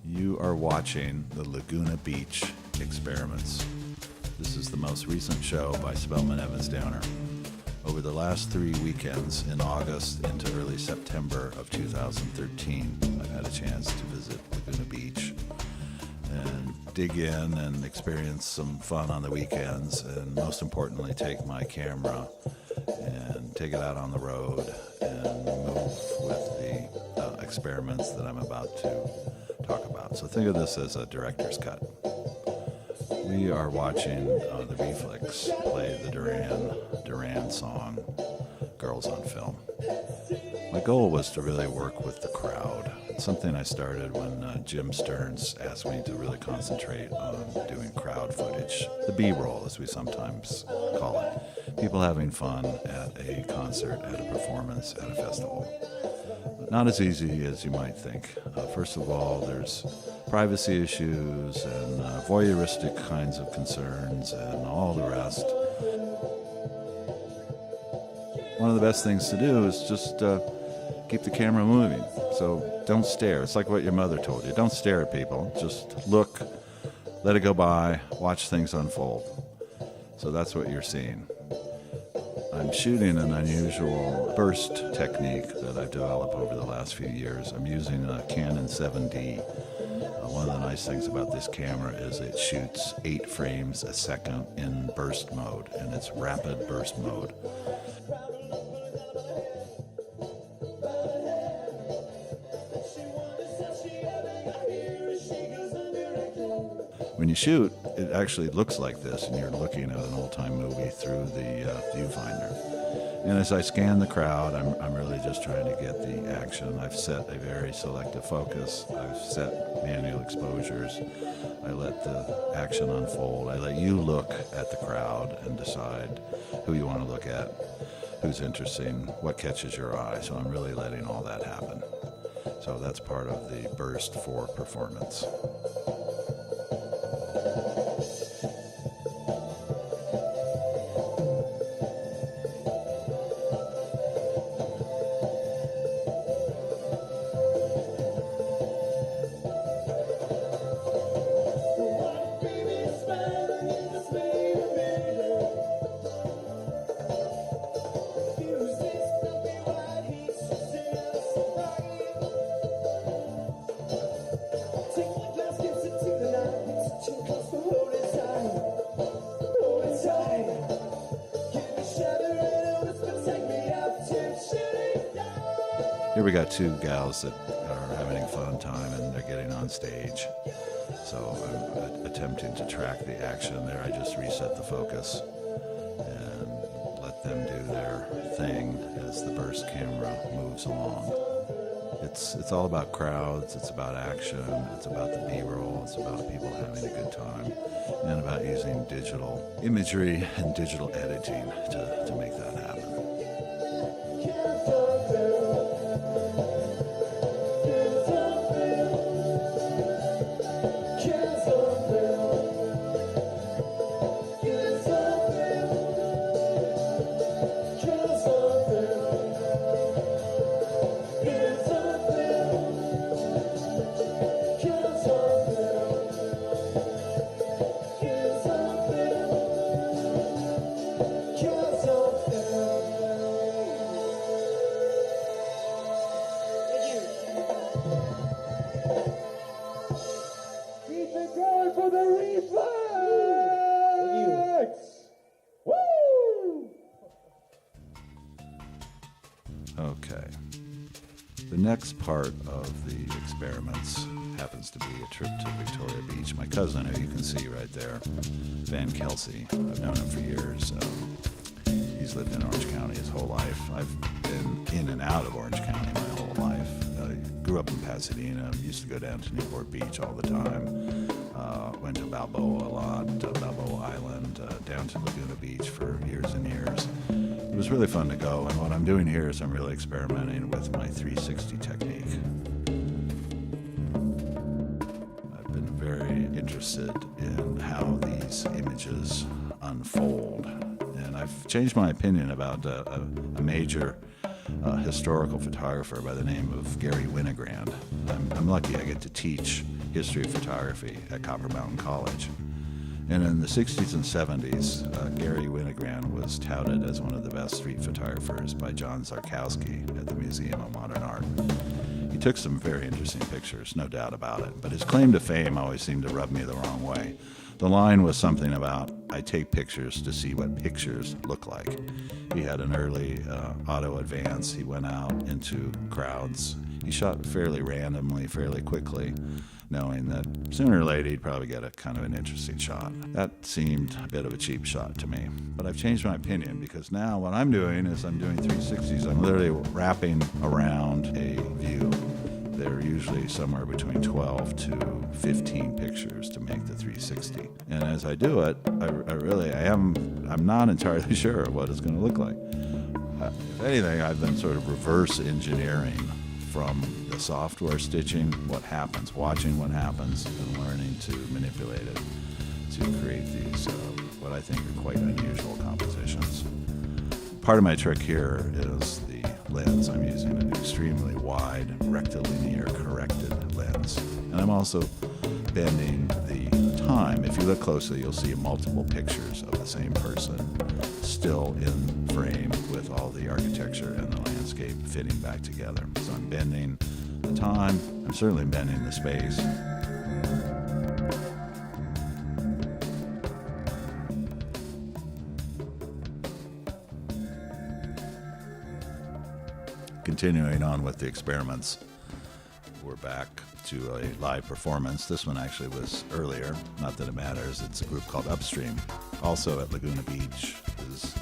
You are watching the Laguna Beach Experiments. This is the most recent show by Spellman Evans Downer. Over the last 3 weekends in August into early September of 2013, I've had a chance to visit Laguna Beach and dig in and experience some fun on the weekends, and most importantly, take my camera and take it out on the road and move with the experiments that I'm about to talk about. So think of this as a director's cut. We are watching the Reflex play the Duran Duran song, Girls on Film. My goal was to really work with the crowd. It's something I started when Jim Stearns asked me to really concentrate on doing crowd footage, the B-roll as we sometimes call it. People having fun at a concert, at a performance, at a festival. Not as easy as you might think. First of all, there's privacy issues and voyeuristic kinds of concerns and all the rest. One of the best things to do is just keep the camera moving. So don't stare. It's like what your mother told you. Don't stare at people. Just look, let it go by, watch things unfold. So that's what you're seeing. I'm shooting an unusual burst technique that I've developed over the last few years. I'm using a Canon 7D. One of the nice things about this camera is it shoots 8 frames a second in burst mode, and it's rapid burst mode. When you shoot, it actually looks like this, and you're looking at an old-time movie through the viewfinder. And as I scan the crowd, I'm really just trying to get the action. I've set a very selective focus. I've set manual exposures. I let the action unfold. I let you look at the crowd and decide who you want to look at, who's interesting, what catches your eye. So I'm really letting all that happen. So that's part of the burst for performance. Here we got 2 gals that are having a fun time and they're getting on stage. So I'm attempting to track the action there. I just reset the focus and let them do their thing as the burst camera moves along. It's all about crowds, it's about action, it's about the B-roll, it's about people having a good time, and about using digital imagery and digital editing to make that happen. Okay. The next part of the experiments happens to be a trip to Victoria Beach. My cousin, who you can see right there, Van Kelsey, I've known him for years. He's lived in Orange County his whole life. I've been in and out of Orange County my whole life. I grew up in Pasadena, used to go down to Newport Beach all the time. Went to Balboa a lot, Balboa Island, down to Laguna Beach for years and years. It was really fun to go, and what I'm doing here is I'm really experimenting with my 360 technique. I've been very interested in how these images unfold, and I've changed my opinion about a major historical photographer by the name of Gary Winogrand. I'm lucky I get to teach history of photography at Copper Mountain College. And in the 60s and 70s, Gary Winogrand was touted as one of the best street photographers by John Zarkowski at the Museum of Modern Art. He took some very interesting pictures, no doubt about it, but his claim to fame always seemed to rub me the wrong way. The line was something about, I take pictures to see what pictures look like. He had an early auto advance. He went out into crowds. He shot fairly randomly, fairly quickly, knowing that sooner or later he'd probably get a kind of an interesting shot. That seemed a bit of a cheap shot to me. But I've changed my opinion, because now what I'm doing is I'm doing 360s. I'm literally wrapping around a view. They're usually somewhere between 12 to 15 pictures to make the 360. And as I do it, I'm not entirely sure what it's going to look like. If anything, I've been sort of reverse engineering from the software stitching what happens, watching what happens, and learning to manipulate it to create these, what I think are quite unusual compositions. Part of my trick here is the lens. I'm using an extremely wide rectilinear corrected lens. And I'm also bending the time. If you look closely, you'll see multiple pictures of the same person still in frame with all the architecture and the landscape fitting back together. So I'm bending the time. I'm certainly bending the space. Continuing on with the experiments, we're back to a live performance. This one actually was earlier, not that it matters. It's a group called Upstream, also at Laguna Beach is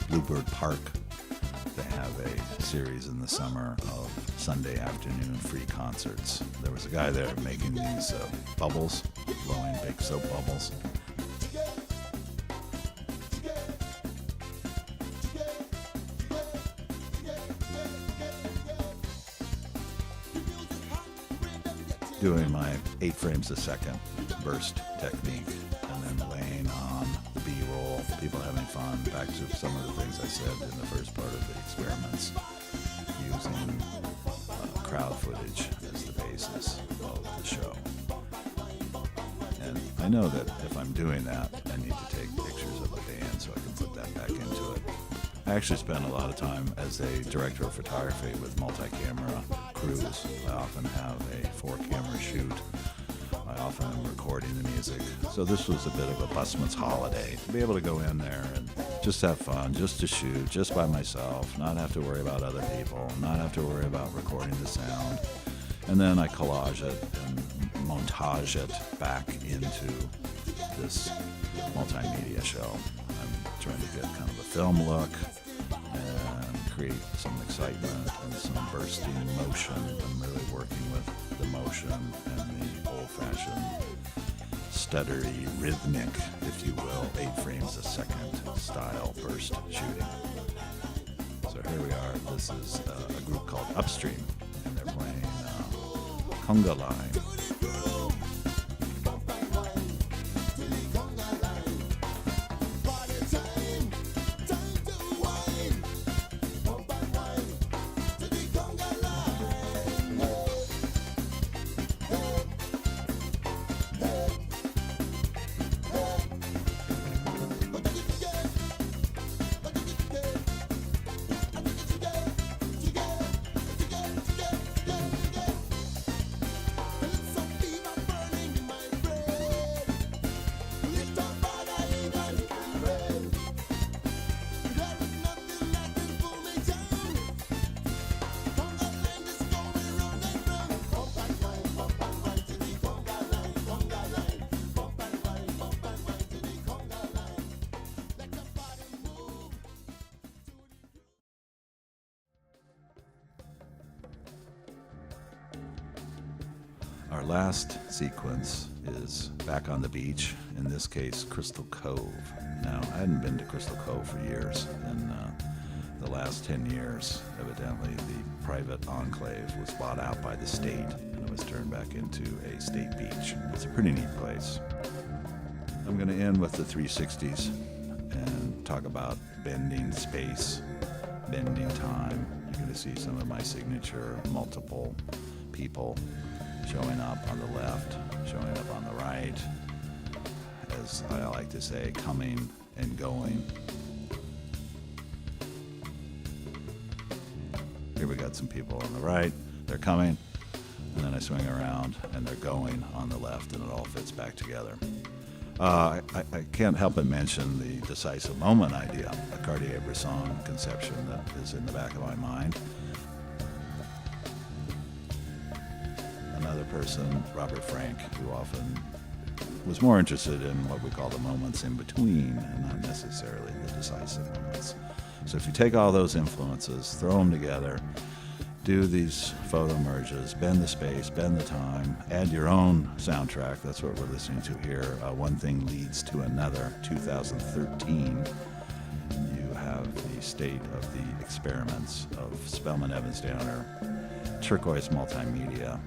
Bluebird Park. They have a series in the summer of Sunday afternoon free concerts. There was a guy there making these bubbles, blowing big soap bubbles. Doing my 8 frames a second burst technique, and then laying on the B-roll, people having fun, back to some of the things I said in the first part of the experiments, using crowd footage as the basis of the show. And I know that if I'm doing that, I need to take pictures of the band so I can put that back into it. I actually spend a lot of time as a director of photography with multi-camera crews. I often have a 4-camera shoot. I often am recording the music. So this was a bit of a busman's holiday, to be able to go in there and just have fun, just to shoot, just by myself, not have to worry about other people, not have to worry about recording the sound. And then I collage it and montage it back into this multimedia show. I'm trying to get kind of a film look and create some excitement and some bursting motion. I'm really working with the motion and the old-fashioned stuttery, rhythmic, if you will, 8 frames a second style burst shooting. So here we are. This is a group called Upstream, and they're playing Conga Line. Our last sequence is back on the beach, in this case, Crystal Cove. Now, I hadn't been to Crystal Cove for years. In the last 10 years, evidently, the private enclave was bought out by the state, and it was turned back into a state beach. It's a pretty neat place. I'm going to end with the 360s and talk about bending space, bending time. You're going to see some of my signature multiple people showing up on the left, showing up on the right, as I like to say, coming and going. Here we got some people on the right, they're coming, and then I swing around and they're going on the left, and it all fits back together. I can't help but mention the decisive moment idea, a Cartier-Bresson conception that is in the back of my mind. Another person, Robert Frank, who often was more interested in what we call the moments in between and not necessarily the decisive moments. So if you take all those influences, throw them together, do these photo merges, bend the space, bend the time, add your own soundtrack. That's what we're listening to here. One thing leads to another. 2013, you have the state of the experiments of Spellman Evans Downer, Turquoise MultiMedia,